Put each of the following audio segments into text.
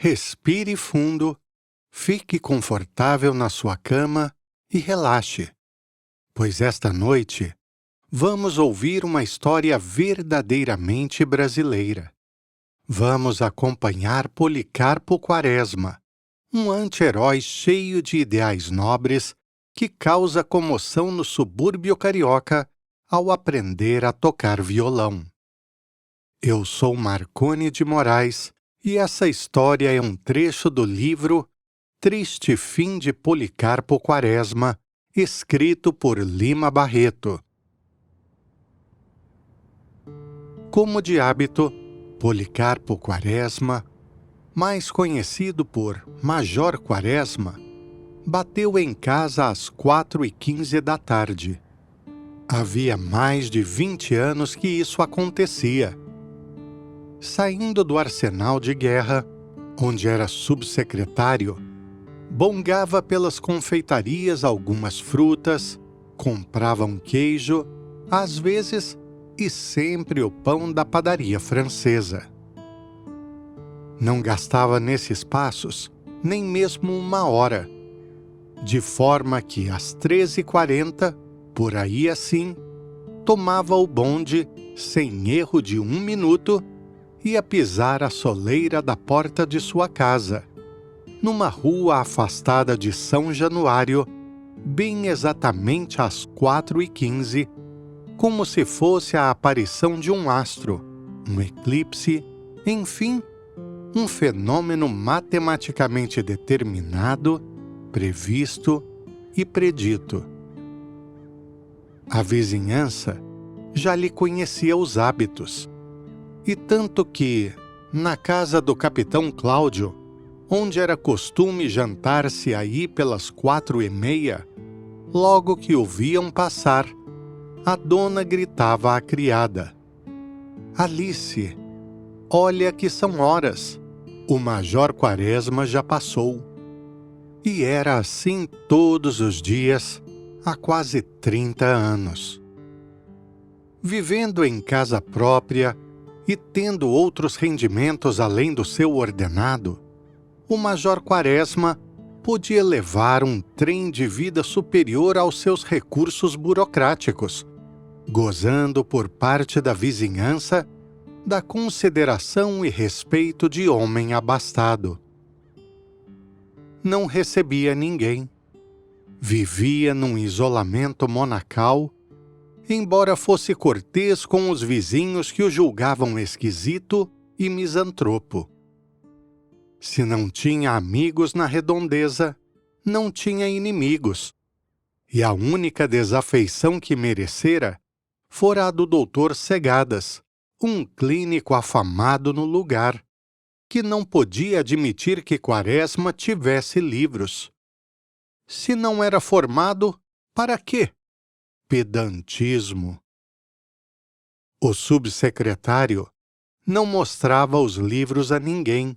Respire fundo, fique confortável na sua cama e relaxe, pois esta noite vamos ouvir uma história verdadeiramente brasileira. Vamos acompanhar Policarpo Quaresma, um anti-herói cheio de ideais nobres que causa comoção no subúrbio carioca ao aprender a tocar violão. Eu sou Marcone de Moraes e essa história é um trecho do livro Triste Fim de Policarpo Quaresma, escrito por Lima Barreto. Como de hábito, Policarpo Quaresma, mais conhecido por Major Quaresma, bateu em casa às 4h15 da tarde. Havia mais de 20 anos que isso acontecia. Saindo do arsenal de guerra, onde era subsecretário, bongava pelas confeitarias algumas frutas, comprava um queijo, às vezes e sempre o pão da padaria francesa. Não gastava nesses passos nem mesmo uma hora, de forma que às 13h40, por aí assim, tomava o bonde, sem erro de 1 minuto, ia pisar a soleira da porta de sua casa, numa rua afastada de São Januário, bem exatamente às 4h15, como se fosse a aparição de um astro, um eclipse, enfim, um fenômeno matematicamente determinado, previsto e predito. A vizinhança já lhe conhecia os hábitos, e tanto que, na casa do capitão Cláudio, onde era costume jantar-se aí pelas 4h30, logo que o viam passar, a dona gritava à criada: "Alice, olha que são horas, o Major Quaresma já passou." E era assim todos os dias, há quase 30 anos. Vivendo em casa própria e tendo outros rendimentos além do seu ordenado, o Major Quaresma podia levar um trem de vida superior aos seus recursos burocráticos, gozando por parte da vizinhança da consideração e respeito de homem abastado. Não recebia ninguém. Vivia num isolamento monacal, embora fosse cortês com os vizinhos que o julgavam esquisito e misantropo. Se não tinha amigos na redondeza, não tinha inimigos, e a única desafeição que merecera fora a do doutor Segadas, um clínico afamado no lugar, que não podia admitir que Quaresma tivesse livros. Se não era formado, para quê? Pedantismo. O subsecretário não mostrava os livros a ninguém,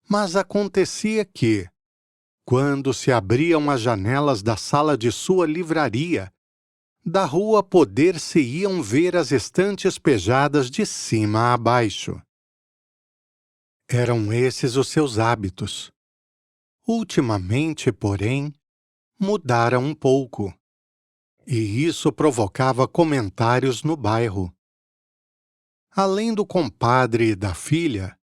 mas acontecia que, quando se abriam as janelas da sala de sua livraria, da rua poder-se-iam ver as estantes pejadas de cima a baixo. Eram esses os seus hábitos. Ultimamente, porém, mudaram um pouco, e isso provocava comentários no bairro. Além do compadre e da filha,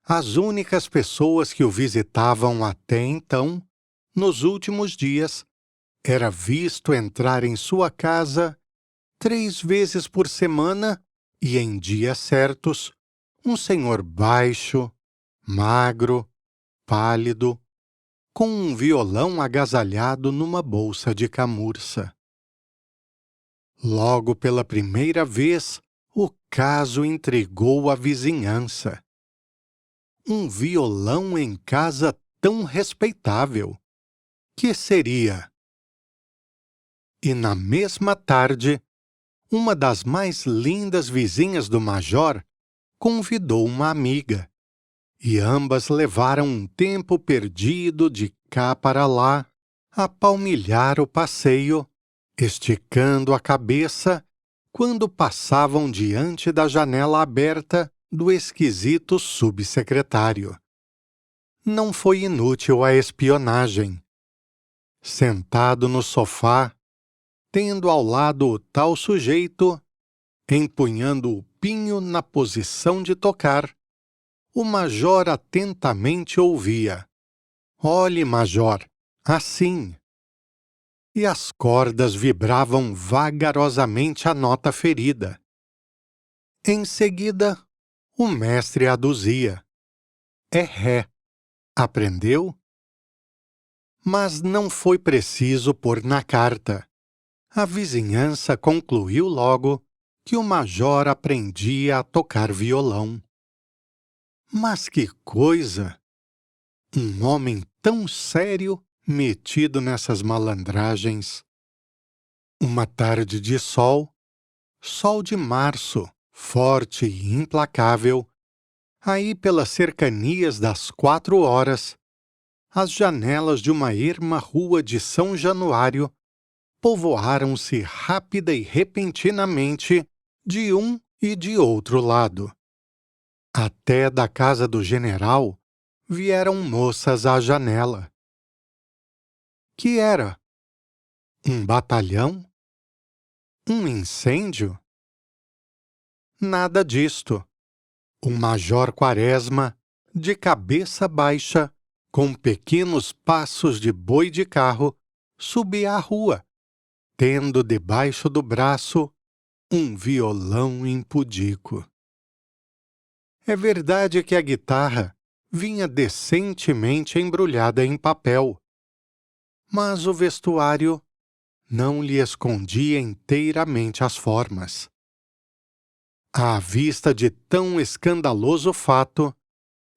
as únicas pessoas que o visitavam até então, nos últimos dias, era visto entrar em sua casa 3 vezes por semana e em dias certos, um senhor baixo, magro, pálido, com um violão agasalhado numa bolsa de camurça. Logo pela primeira vez, o caso intrigou a vizinhança. Um violão em casa tão respeitável. Que seria? E na mesma tarde, uma das mais lindas vizinhas do Major convidou uma amiga, e ambas levaram um tempo perdido de cá para lá a palmilhar o passeio, esticando a cabeça quando passavam diante da janela aberta do esquisito subsecretário. Não foi inútil a espionagem. Sentado no sofá, tendo ao lado o tal sujeito, empunhando o pinho na posição de tocar, o major atentamente ouvia. Olhe, major, assim. E as cordas vibravam vagarosamente a nota ferida. Em seguida, o mestre aduzia. É ré. Aprendeu? Mas não foi preciso pôr na carta. A vizinhança concluiu logo que o major aprendia a tocar violão. Mas que coisa! Um homem tão sério metido nessas malandragens. Uma tarde de sol, sol de março, forte e implacável, aí pelas cercanias das 4 horas, as janelas de uma erma rua de São Januário povoaram-se rápida e repentinamente de um e de outro lado. Até da casa do general vieram moças à janela. Que era? Um batalhão? Um incêndio? Nada disto. O major Quaresma, de cabeça baixa, com pequenos passos de boi de carro, subia a rua, tendo debaixo do braço um violão impudico. É verdade que a guitarra vinha decentemente embrulhada em papel, mas o vestuário não lhe escondia inteiramente as formas. À vista de tão escandaloso fato,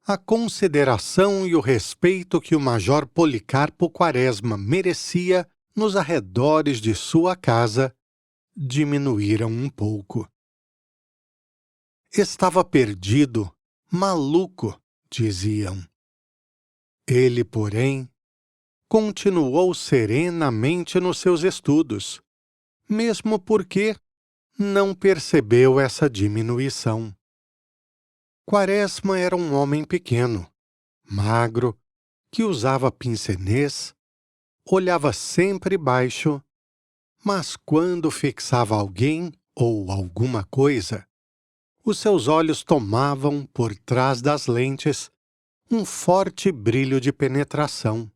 a consideração e o respeito que o major Policarpo Quaresma merecia nos arredores de sua casa diminuíram um pouco. Estava perdido, maluco, diziam. Ele, porém, continuou serenamente nos seus estudos, mesmo porque não percebeu essa diminuição. Quaresma era um homem pequeno, magro, que usava pince-nez, olhava sempre baixo, mas quando fixava alguém ou alguma coisa, os seus olhos tomavam, por trás das lentes, um forte brilho de penetração.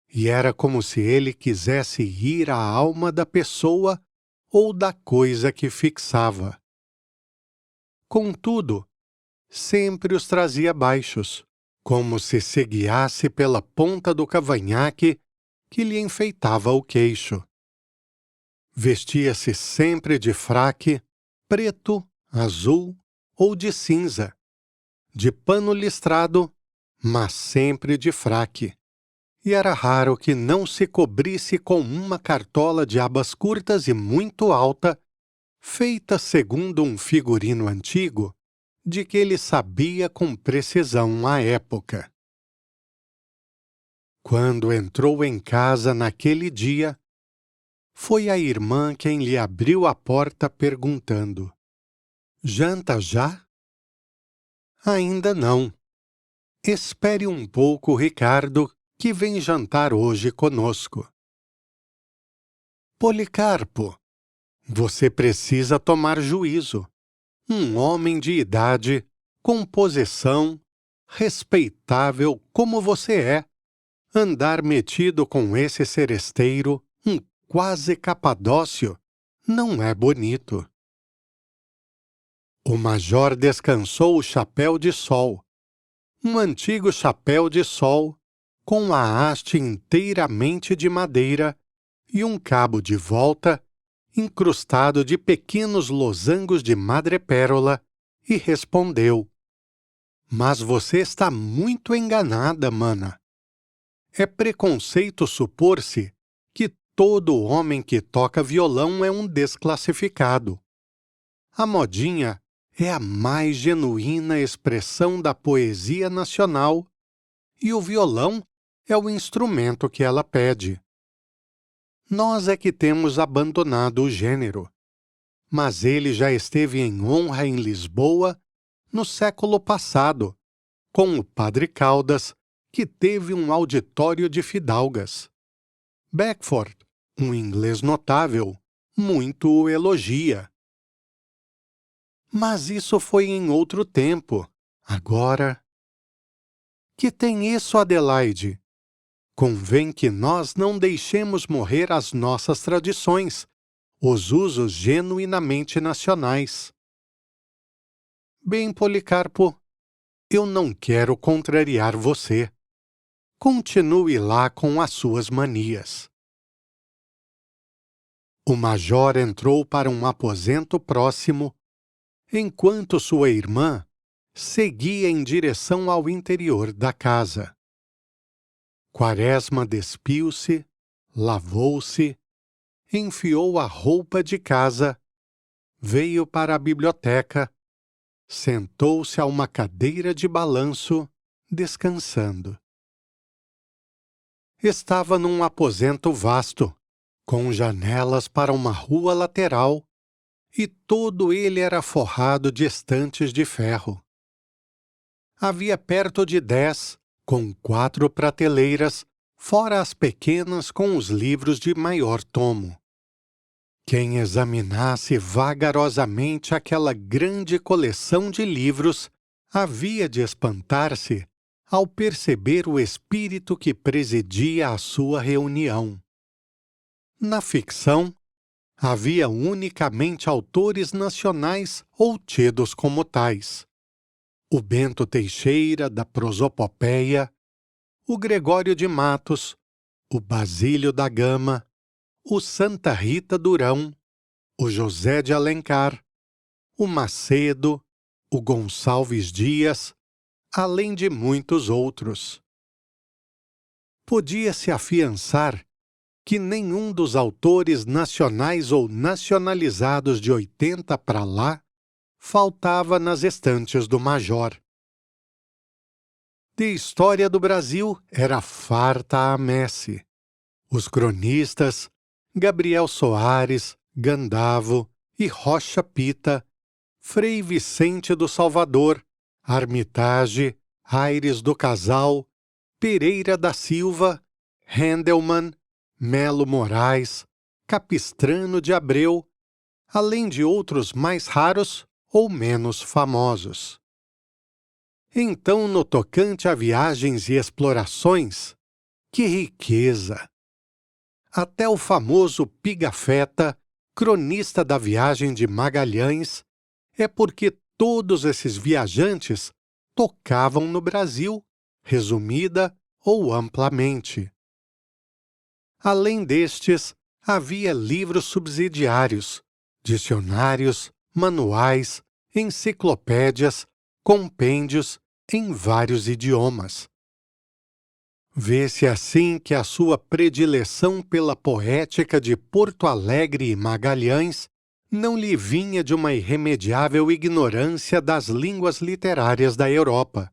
E era como se ele quisesse ir à alma da pessoa ou da coisa que fixava. Contudo, sempre os trazia baixos, como se se guiasse pela ponta do cavanhaque que lhe enfeitava o queixo. Vestia-se sempre de fraque, preto, azul ou de cinza, de pano listrado, mas sempre de fraque. E era raro que não se cobrisse com uma cartola de abas curtas e muito alta, feita segundo um figurino antigo, de que ele sabia com precisão a época. Quando entrou em casa naquele dia, foi a irmã quem lhe abriu a porta perguntando: "Janta já?" "Ainda não. Espere um pouco, Ricardo, que vem jantar hoje conosco." "Policarpo, você precisa tomar juízo. Um homem de idade, com posição, respeitável como você é, andar metido com esse seresteiro, um quase capadócio, não é bonito." O major descansou o chapéu de sol, um antigo chapéu de sol, com a haste inteiramente de madeira e um cabo de volta incrustado de pequenos losangos de madrepérola, e respondeu: "Mas você está muito enganada, mana. É preconceito supor-se que todo homem que toca violão é um desclassificado. A modinha é a mais genuína expressão da poesia nacional e o violão é o instrumento que ela pede. Nós é que temos abandonado o gênero, mas ele já esteve em honra em Lisboa no século passado, com o padre Caldas, que teve um auditório de fidalgas. Beckford, um inglês notável, muito o elogia. Mas isso foi em outro tempo. Agora... Que tem isso, Adelaide? Convém que nós não deixemos morrer as nossas tradições, os usos genuinamente nacionais. Bem, Policarpo, eu não quero contrariar você. Continue lá com as suas manias. O major entrou para um aposento próximo, enquanto sua irmã seguia em direção ao interior da casa. Quaresma despiu-se, lavou-se, enfiou a roupa de casa, veio para a biblioteca, sentou-se a uma cadeira de balanço, descansando. Estava num aposento vasto, com janelas para uma rua lateral, e todo ele era forrado de estantes de ferro. Havia perto de 10, com 4 prateleiras, fora as pequenas com os livros de maior tomo. Quem examinasse vagarosamente aquela grande coleção de livros havia de espantar-se ao perceber o espírito que presidia a sua reunião. Na ficção, havia unicamente autores nacionais ou tidos como tais. O Bento Teixeira, da Prosopopeia, o Gregório de Matos, o Basílio da Gama, o Santa Rita Durão, o José de Alencar, o Macedo, o Gonçalves Dias, além de muitos outros. Podia-se afiançar que nenhum dos autores nacionais ou nacionalizados de 80 para lá faltava nas estantes do major. De história do Brasil era farta a messe. Os cronistas, Gabriel Soares, Gandavo e Rocha Pita, Frei Vicente do Salvador, Armitage, Aires do Casal, Pereira da Silva, Handelmann, Melo Moraes, Capistrano de Abreu, além de outros mais raros ou menos famosos. Então, no tocante a viagens e explorações, que riqueza! Até o famoso Pigafetta, cronista da viagem de Magalhães, é porque todos esses viajantes tocavam no Brasil, resumida ou amplamente. Além destes, havia livros subsidiários, dicionários, manuais, enciclopédias, compêndios em vários idiomas. Vê-se assim que a sua predileção pela poética de Porto Alegre e Magalhães não lhe vinha de uma irremediável ignorância das línguas literárias da Europa.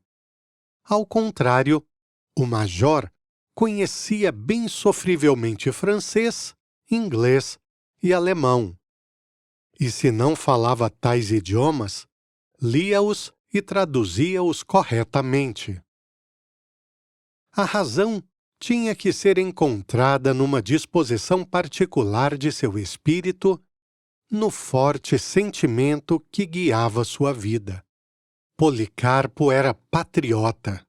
Ao contrário, o major conhecia bem sofrivelmente francês, inglês e alemão. E se não falava tais idiomas, lia-os e traduzia-os corretamente. A razão tinha que ser encontrada numa disposição particular de seu espírito, no forte sentimento que guiava sua vida. Policarpo era patriota.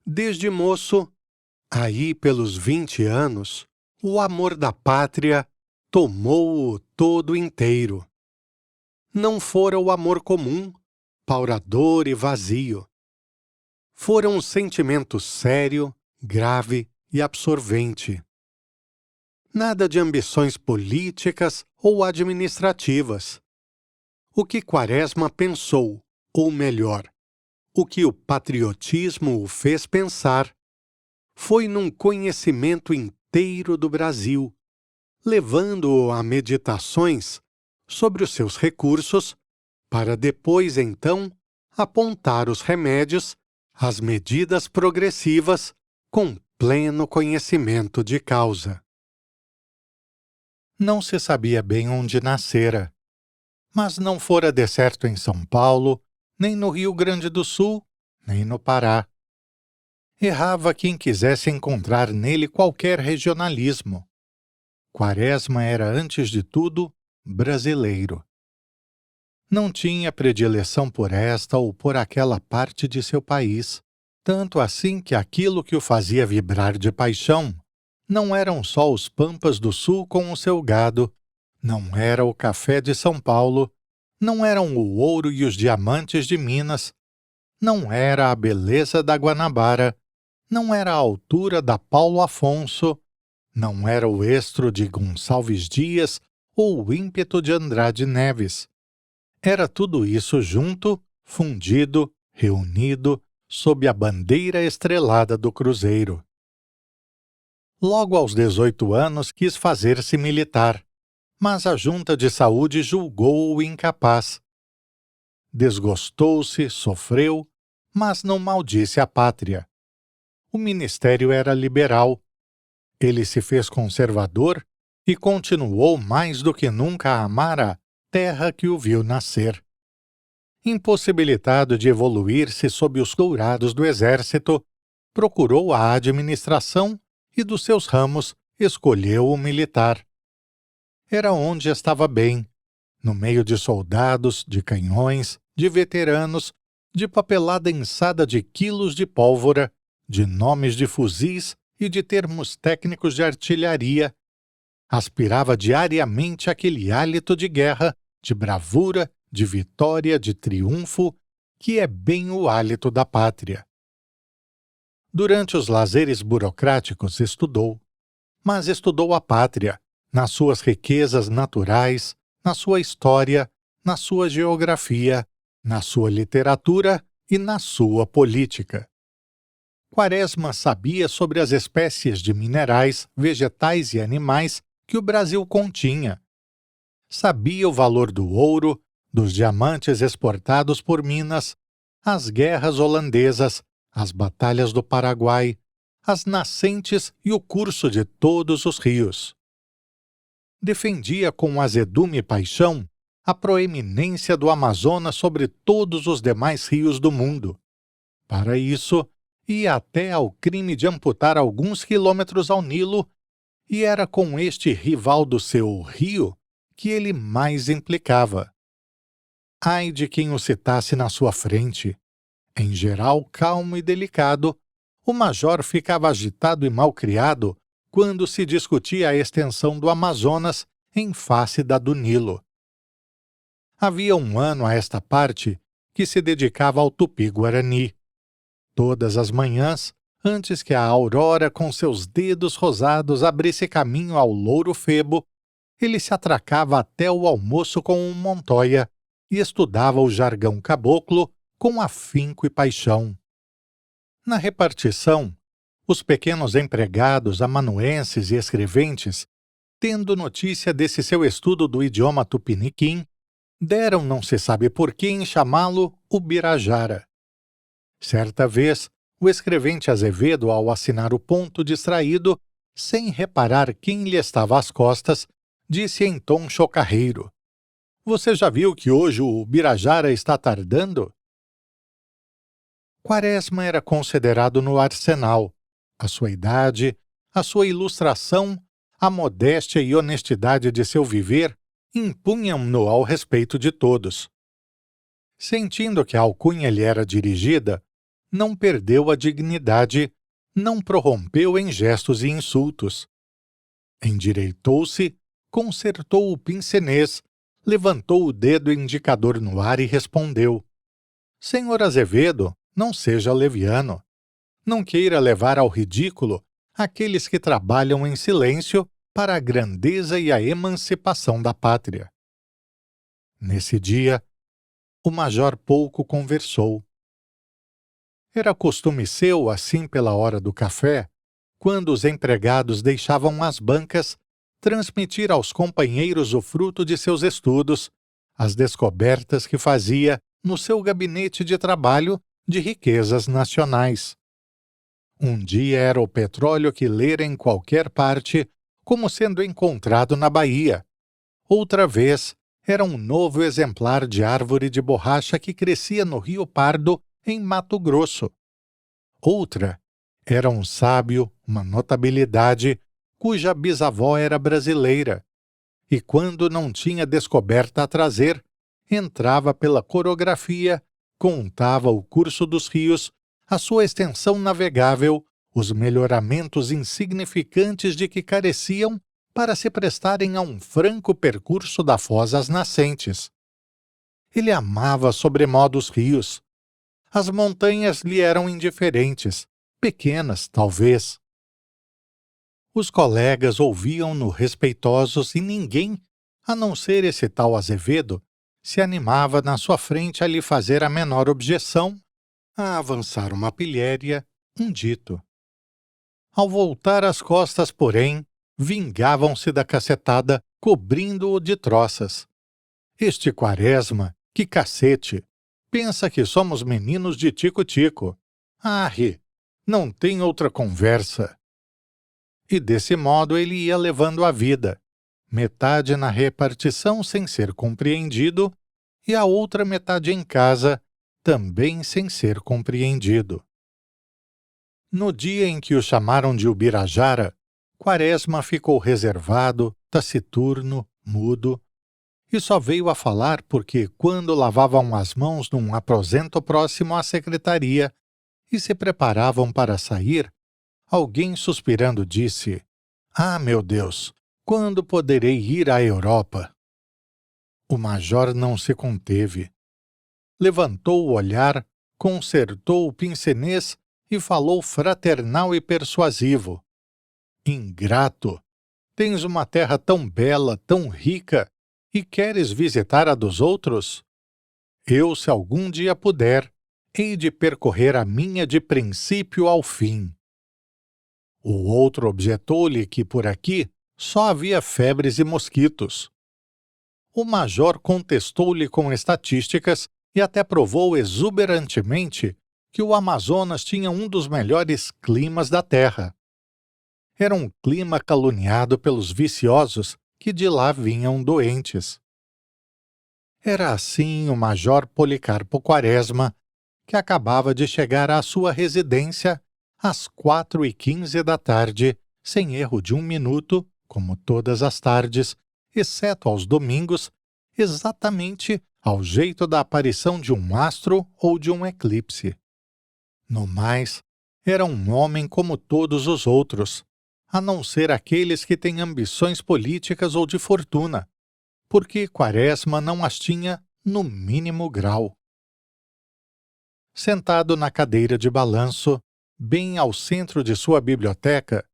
Desde moço, aí pelos 20 anos, o amor da pátria tomou-o todo inteiro. Não fora o amor comum, paurador e vazio. Fora um sentimento sério, grave e absorvente. Nada de ambições políticas ou administrativas. O que Quaresma pensou, ou melhor, o que o patriotismo o fez pensar, foi num conhecimento inteiro do Brasil, levando-o a meditações sobre os seus recursos, para depois, então, apontar os remédios, as medidas progressivas, com pleno conhecimento de causa. Não se sabia bem onde nascera, mas não fora decerto em São Paulo, nem no Rio Grande do Sul, nem no Pará. Errava quem quisesse encontrar nele qualquer regionalismo. Quaresma era, antes de tudo, brasileiro. Não tinha predileção por esta ou por aquela parte de seu país, tanto assim que aquilo que o fazia vibrar de paixão não eram só os pampas do sul com o seu gado, não era o café de São Paulo, não eram o ouro e os diamantes de Minas, não era a beleza da Guanabara, não era a altura da Paulo Afonso, não era o estro de Gonçalves Dias ou o ímpeto de Andrade Neves. Era tudo isso junto, fundido, reunido, sob a bandeira estrelada do Cruzeiro. Logo aos 18 anos quis fazer-se militar, mas a Junta de Saúde julgou-o incapaz. Desgostou-se, sofreu, mas não maldisse a pátria. O ministério era liberal. Ele se fez conservador e continuou mais do que nunca a amar a terra que o viu nascer. Impossibilitado de evoluir-se sob os dourados do exército, procurou a administração e dos seus ramos escolheu o militar. Era onde estava bem, no meio de soldados, de canhões, de veteranos, de papelada ensada de quilos de pólvora, de nomes de fuzis e de termos técnicos de artilharia. Aspirava diariamente aquele hálito de guerra, de bravura, de vitória, de triunfo, que é bem o hálito da pátria. Durante os lazeres burocráticos estudou, mas estudou a pátria, nas suas riquezas naturais, na sua história, na sua geografia, na sua literatura e na sua política. Quaresma sabia sobre as espécies de minerais, vegetais e animais que o Brasil continha. Sabia o valor do ouro, dos diamantes exportados por Minas, as guerras holandesas, as batalhas do Paraguai, as nascentes e o curso de todos os rios. Defendia com azedume e paixão a proeminência do Amazonas sobre todos os demais rios do mundo. Para isso, ia até ao crime de amputar alguns quilômetros ao Nilo, e era com este rival do seu rio que ele mais implicava. Ai de quem o citasse na sua frente. Em geral, calmo e delicado, o major ficava agitado e malcriado quando se discutia a extensão do Amazonas em face da do Nilo. Havia um ano a esta parte que se dedicava ao tupi-guarani. Todas as manhãs, antes que a aurora com seus dedos rosados abrisse caminho ao louro febo, ele se atracava até o almoço com um Montoya e estudava o jargão caboclo com afinco e paixão. Na repartição, os pequenos empregados, amanuenses e escreventes, tendo notícia desse seu estudo do idioma tupiniquim, deram não se sabe por que em chamá-lo Ubirajara. Certa vez, o escrevente Azevedo, ao assinar o ponto distraído, sem reparar quem lhe estava às costas, disse em tom chocarreiro: "Você já viu que hoje o Ubirajara está tardando?" Quaresma era considerado no arsenal. A sua idade, a sua ilustração, a modéstia e honestidade de seu viver impunham-no ao respeito de todos. Sentindo que a alcunha lhe era dirigida, não perdeu a dignidade, não prorrompeu em gestos e insultos. Endireitou-se, concertou o pince-nez, levantou o dedo indicador no ar e respondeu: "Senhor Azevedo, não seja leviano. Não queira levar ao ridículo aqueles que trabalham em silêncio para a grandeza e a emancipação da pátria." Nesse dia, o major pouco conversou. Era costume seu, assim pela hora do café, quando os empregados deixavam as bancas, transmitir aos companheiros o fruto de seus estudos, as descobertas que fazia no seu gabinete de trabalho de riquezas nacionais. Um dia era o petróleo que lera em qualquer parte, como sendo encontrado na Bahia. Outra vez, era um novo exemplar de árvore de borracha que crescia no Rio Pardo, em Mato Grosso. Outra, Era um sábio, uma notabilidade, cuja bisavó era brasileira, e quando não tinha descoberta a trazer, entrava pela corografia, contava o curso dos rios, a sua extensão navegável, os melhoramentos insignificantes de que careciam para se prestarem a um franco percurso da foz às nascentes. Ele amava sobremodo os rios. As montanhas lhe eram indiferentes, pequenas, talvez. Os colegas ouviam-no respeitosos e ninguém, a não ser esse tal Azevedo, se animava na sua frente a lhe fazer a menor objeção, a avançar uma pilhéria, um dito. Ao voltar as costas, porém, vingavam-se da cacetada, cobrindo-o de troças. Este Quaresma, que cacete! Pensa que somos meninos de tico-tico. Arre! Não tem outra conversa. E desse modo ele ia levando a vida, metade na repartição sem ser compreendido e a outra metade em casa, também sem ser compreendido. No dia em que o chamaram de Ubirajara, Quaresma ficou reservado, taciturno, mudo, e só veio a falar porque, quando lavavam as mãos num aposento próximo à secretaria e se preparavam para sair, alguém suspirando disse: "Ah, meu Deus, quando poderei ir à Europa?" O major não se conteve. Levantou o olhar, concertou o pince-nez e falou fraternal e persuasivo: "Ingrato! Tens uma terra tão bela, tão rica, e queres visitar a dos outros? Eu, se algum dia puder, hei de percorrer a minha de princípio ao fim." O outro objetou-lhe que por aqui só havia febres e mosquitos. O major contestou-lhe com estatísticas e até provou exuberantemente que o Amazonas tinha um dos melhores climas da terra. Era um clima caluniado pelos viciosos que de lá vinham doentes. Era assim o major Policarpo Quaresma, que acabava de chegar à sua residência às 4h15 da tarde, sem erro de um minuto, como todas as tardes, exceto aos domingos, exatamente ao jeito da aparição de um astro ou de um eclipse. No mais, era um homem como todos os outros, a não ser aqueles que têm ambições políticas ou de fortuna, porque Quaresma não as tinha no mínimo grau. Sentado na cadeira de balanço, bem ao centro de sua biblioteca,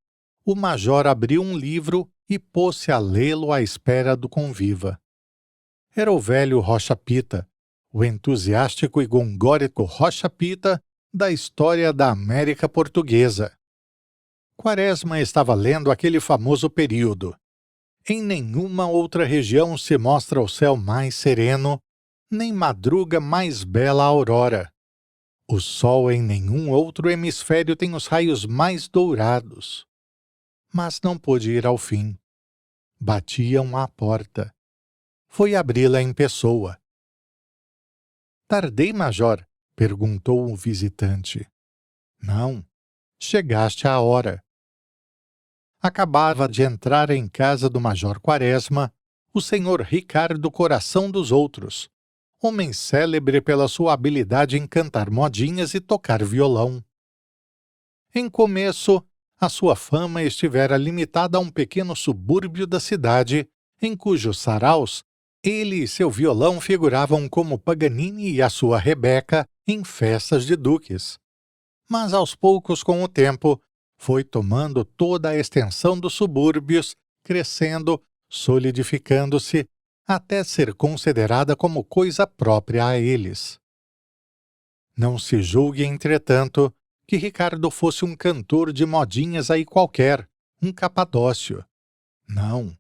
o major abriu um livro e pôs-se a lê-lo à espera do conviva. Era o velho Rocha Pita, o entusiástico e gongórico Rocha Pita da história da América Portuguesa. Quaresma estava lendo aquele famoso período. Em nenhuma outra região se mostra o céu mais sereno, nem madruga mais bela a aurora. O sol em nenhum outro hemisfério tem os raios mais dourados. Mas não pôde ir ao fim. Batiam à porta. Foi abri-la em pessoa. "Tardei, major?" perguntou o visitante. "Não, chegaste à hora." Acabava de entrar em casa do major Quaresma o senhor Ricardo Coração dos Outros, homem célebre pela sua habilidade em cantar modinhas e tocar violão. Em começo, a sua fama estivera limitada a um pequeno subúrbio da cidade, em cujos saraus ele e seu violão figuravam como Paganini e a sua Rebeca em festas de duques. Mas aos poucos, com o tempo, foi tomando toda a extensão dos subúrbios, crescendo, solidificando-se, até ser considerada como coisa própria a eles. Não se julgue, entretanto, que Ricardo fosse um cantor de modinhas aí qualquer, um capadócio. Não.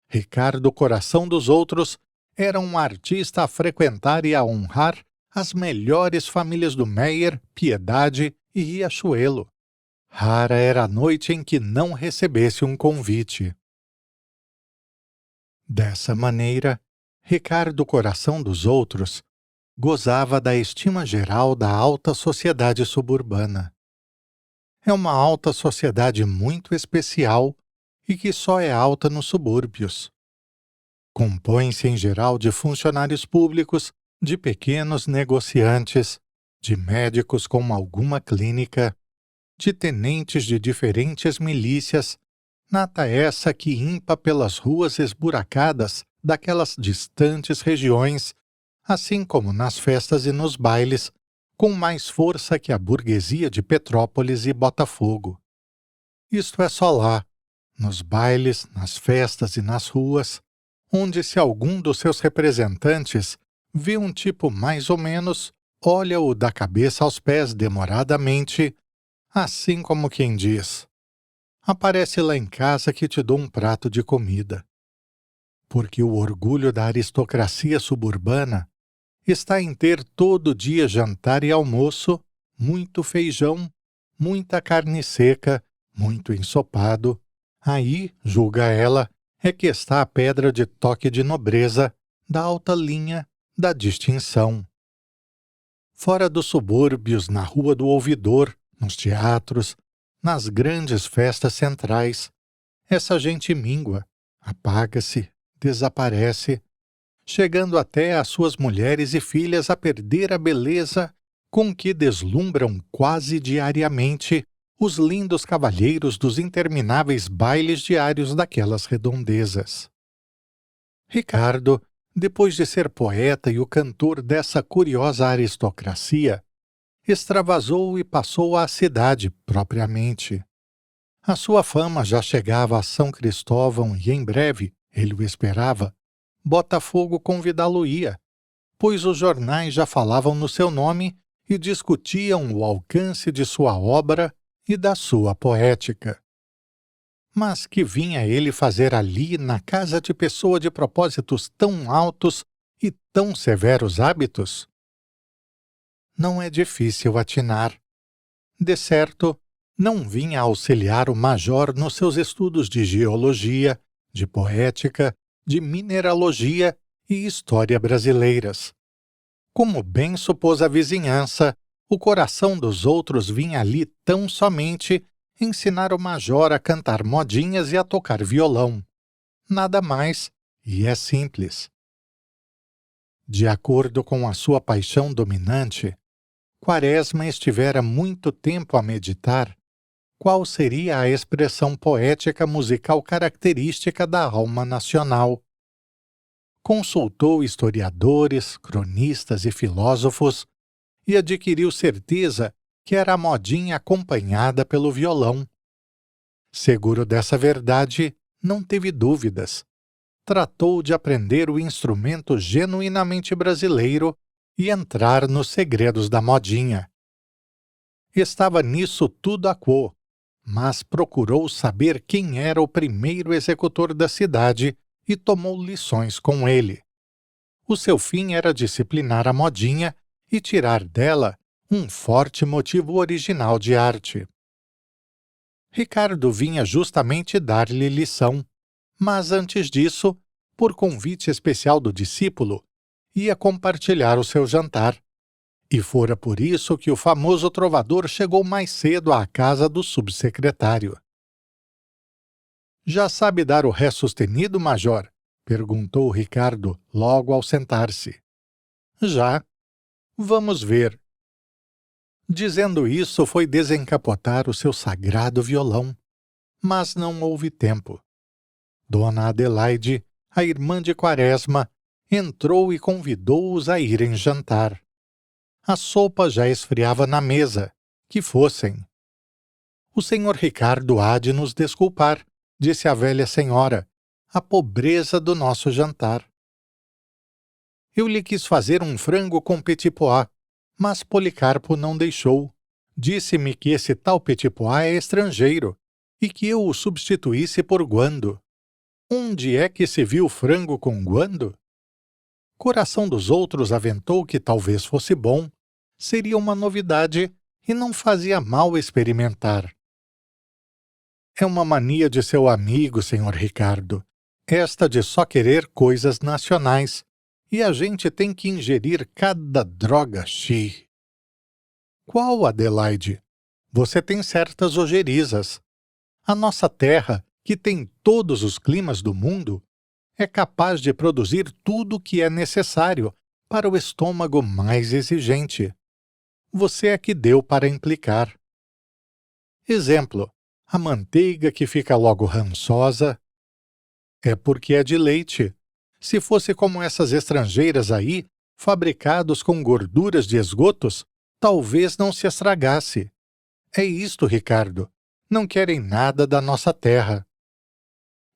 Ricardo Coração dos Outros era um artista a frequentar e a honrar as melhores famílias do Meier, Piedade e Riachuelo. Rara era a noite em que não recebesse um convite. Dessa maneira, Ricardo Coração dos Outros gozava da estima geral da alta sociedade suburbana. é uma alta sociedade muito especial e que só é alta nos subúrbios. Compõe-se em geral de funcionários públicos, de pequenos negociantes, de médicos com alguma clínica, de tenentes de diferentes milícias, nata essa que impa pelas ruas esburacadas daquelas distantes regiões, assim como nas festas e nos bailes, com mais força que a burguesia de Petrópolis e Botafogo. Isto é só lá, nos bailes, nas festas e nas ruas, onde se algum dos seus representantes vê um tipo mais ou menos, olha-o da cabeça aos pés demoradamente, assim como quem diz: aparece lá em casa que te dou um prato de comida. Porque o orgulho da aristocracia suburbana está em ter todo dia jantar e almoço, muito feijão, muita carne seca, muito ensopado. Aí, julga ela, é que está a pedra de toque de nobreza, da alta linha, da distinção. Fora dos subúrbios, na Rua do Ouvidor, nos teatros, nas grandes festas centrais, essa gente míngua, apaga-se, desaparece, chegando até às suas mulheres e filhas a perder a beleza com que deslumbram quase diariamente os lindos cavalheiros dos intermináveis bailes diários daquelas redondezas. Ricardo, depois de ser poeta e o cantor dessa curiosa aristocracia, extravasou e passou à cidade propriamente. A sua fama já chegava a São Cristóvão e em breve, ele o esperava, Botafogo convidá-lo-ia, pois os jornais já falavam no seu nome e discutiam o alcance de sua obra e da sua poética. Mas que vinha ele fazer ali na casa de pessoa de propósitos tão altos e tão severos hábitos? Não é difícil atinar. De certo, não vinha auxiliar o major nos seus estudos de geologia, de poética, de mineralogia e história brasileiras. Como bem supôs a vizinhança, o coração dos outros vinha ali tão somente ensinar o major a cantar modinhas e a tocar violão. Nada mais, e é simples. De acordo com a sua paixão dominante, Quaresma estivera muito tempo a meditar qual seria a expressão poética musical característica da alma nacional. Consultou historiadores, cronistas e filósofos e adquiriu certeza que era a modinha acompanhada pelo violão. Seguro dessa verdade, não teve dúvidas. Tratou de aprender o instrumento genuinamente brasileiro e entrar nos segredos da modinha. Estava nisso tudo a quo, mas procurou saber quem era o primeiro executor da cidade e tomou lições com ele. O seu fim era disciplinar a modinha e tirar dela um forte motivo original de arte. Ricardo vinha justamente dar-lhe lição, mas antes disso, por convite especial do discípulo, ia compartilhar o seu jantar. E fora por isso que o famoso trovador chegou mais cedo à casa do subsecretário. Já sabe dar o ré sustenido, major? Perguntou Ricardo logo ao sentar-se. Já. Vamos ver. Dizendo isso, foi desencapotar o seu sagrado violão. Mas não houve tempo. Dona Adelaide, a irmã de Quaresma, entrou e convidou-os a irem jantar. A sopa já esfriava na mesa. Que fossem. O senhor Ricardo há de nos desculpar, disse a velha senhora, a pobreza do nosso jantar. Eu lhe quis fazer um frango com petit pois, mas Policarpo não deixou. Disse-me que esse tal petit pois é estrangeiro e que eu o substituísse por guando. Onde é que se viu frango com guando? Coração dos outros aventou que talvez fosse bom, seria uma novidade e não fazia mal experimentar. É uma mania de seu amigo, senhor Ricardo, esta de só querer coisas nacionais, e a gente tem que ingerir cada droga chi. Qual, Adelaide? Você tem certas ojerizas. A nossa terra, que tem todos os climas do mundo, é capaz de produzir tudo o que é necessário para o estômago mais exigente. Você é que deu para implicar. Exemplo: a manteiga que fica logo rançosa é porque é de leite. Se fosse como essas estrangeiras aí, fabricados com gorduras de esgotos, talvez não se estragasse. É isto, Ricardo. Não querem nada da nossa terra.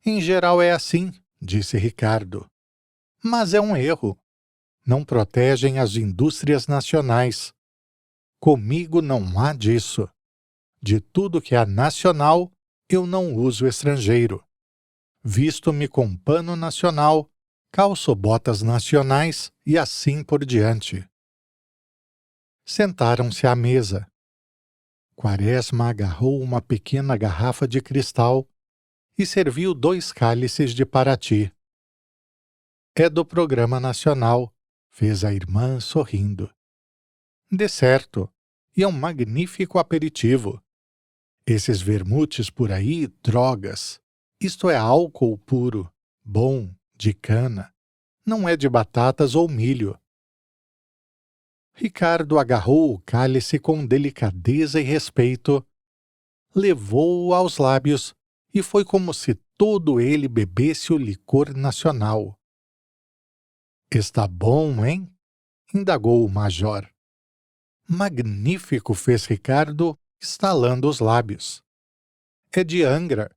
Em geral é assim, disse Ricardo. Mas é um erro. Não protegem as indústrias nacionais. Comigo não há disso. De tudo que é nacional, eu não uso estrangeiro. Visto-me com pano nacional, calço botas nacionais e assim por diante. Sentaram-se à mesa. Quaresma agarrou uma pequena garrafa de cristal e serviu 2 cálices de Paraty. É do Programa Nacional, fez a irmã sorrindo. De certo, e é um magnífico aperitivo. Esses vermutes por aí, drogas. Isto é álcool puro, bom, de cana. Não é de batatas ou milho. Ricardo agarrou o cálice com delicadeza e respeito, levou-o aos lábios e foi como se todo ele bebesse o licor nacional. Está bom, hein? Indagou o major. Magnífico, fez Ricardo, estalando os lábios. É de Angra.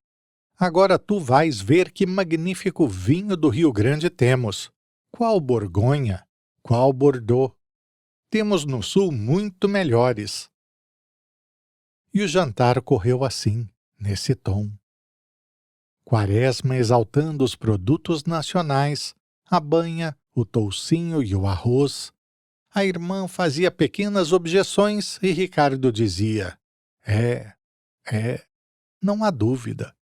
Agora tu vais ver que magnífico vinho do Rio Grande temos. Qual Borgonha? Qual Bordeaux? Temos no sul muito melhores. E o jantar correu assim, nesse tom. Quaresma exaltando os produtos nacionais, a banha, o toucinho e o arroz. A irmã fazia pequenas objeções e Ricardo dizia: É, não há dúvida.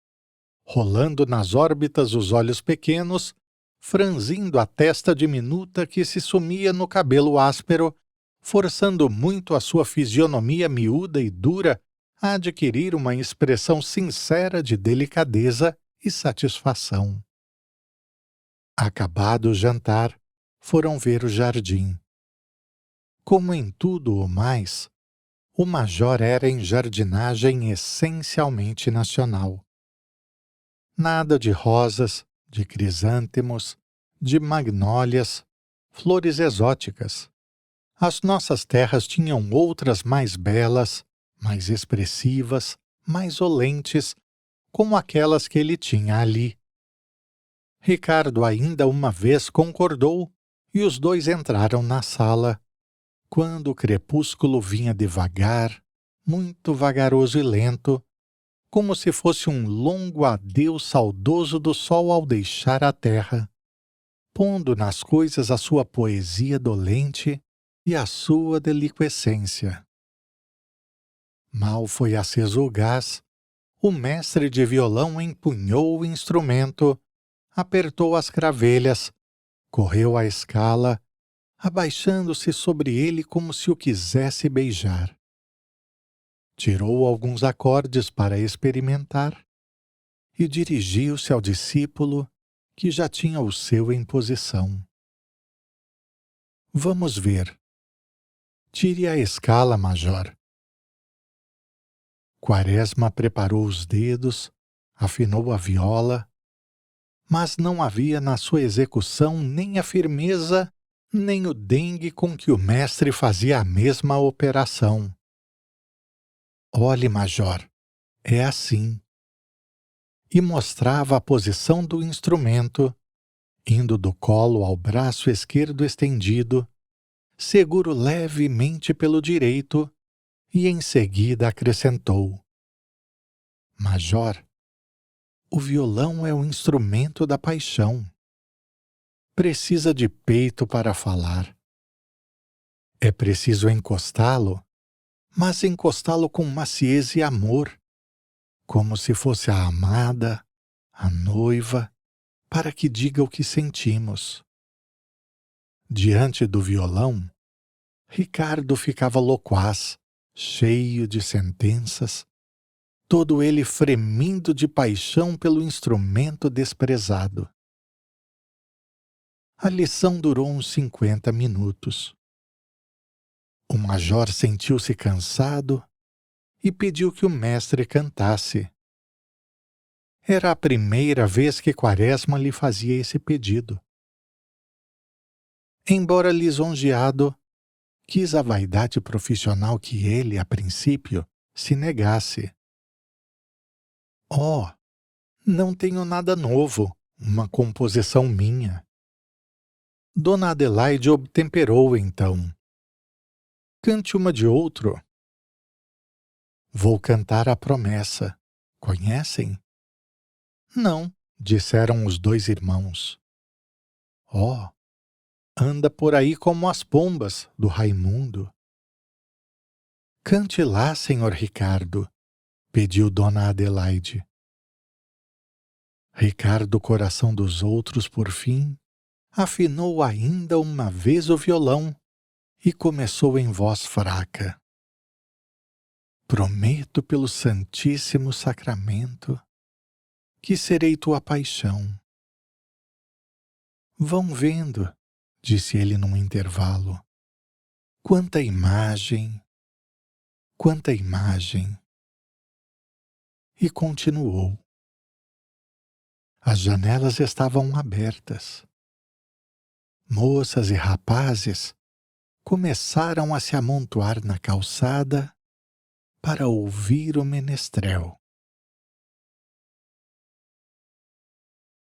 Rolando nas órbitas os olhos pequenos, franzindo a testa diminuta que se sumia no cabelo áspero, forçando muito a sua fisionomia miúda e dura a adquirir uma expressão sincera de delicadeza e satisfação. Acabado o jantar, foram ver o jardim. Como em tudo o mais, o major era em jardinagem essencialmente nacional. Nada de rosas, de crisântemos, de magnólias, flores exóticas. As nossas terras tinham outras mais belas, mais expressivas, mais olentes, como aquelas que ele tinha ali. Ricardo ainda uma vez concordou e os dois entraram na sala, quando o crepúsculo vinha devagar, muito vagaroso e lento, como se fosse um longo adeus saudoso do sol ao deixar a terra, pondo nas coisas a sua poesia dolente e a sua deliquescência. Mal foi aceso o gás, o mestre de violão empunhou o instrumento, apertou as cravelhas, correu a escala, abaixando-se sobre ele como se o quisesse beijar. Tirou alguns acordes para experimentar e dirigiu-se ao discípulo que já tinha o seu em posição. Vamos ver. Tire a escala, major. Quaresma preparou os dedos, afinou a viola, mas não havia na sua execução nem a firmeza, nem o dengue com que o mestre fazia a mesma operação. Olhe, major, é assim. E mostrava a posição do instrumento, indo do colo ao braço esquerdo estendido, seguro levemente pelo direito, e em seguida acrescentou: Major, o violão é o instrumento da paixão. Precisa de peito para falar. É preciso encostá-lo, mas encostá-lo com maciez e amor, como se fosse a amada, a noiva, para que diga o que sentimos. Diante do violão, Ricardo ficava loquaz, cheio de sentenças, todo ele fremindo de paixão pelo instrumento desprezado. A lição durou uns 50 minutos. O major sentiu-se cansado e pediu que o mestre cantasse. Era a primeira vez que Quaresma lhe fazia esse pedido. Embora lisonjeado, quis a vaidade profissional que ele, a princípio, se negasse. Oh, não tenho nada novo, uma composição minha. Dona Adelaide obtemperou então. Cante uma de outro. Vou cantar a promessa. Conhecem? Não, disseram os dois irmãos. Oh, anda por aí como as pombas do Raimundo. Cante lá, senhor Ricardo, pediu Dona Adelaide. Ricardo, coração dos outros, por fim, afinou ainda uma vez o violão e começou em voz fraca. Prometo pelo Santíssimo Sacramento que serei tua paixão. Vão vendo, disse ele num intervalo. Quanta imagem, quanta imagem. E continuou. As janelas estavam abertas. Moças e rapazes começaram a se amontoar na calçada para ouvir o menestrel.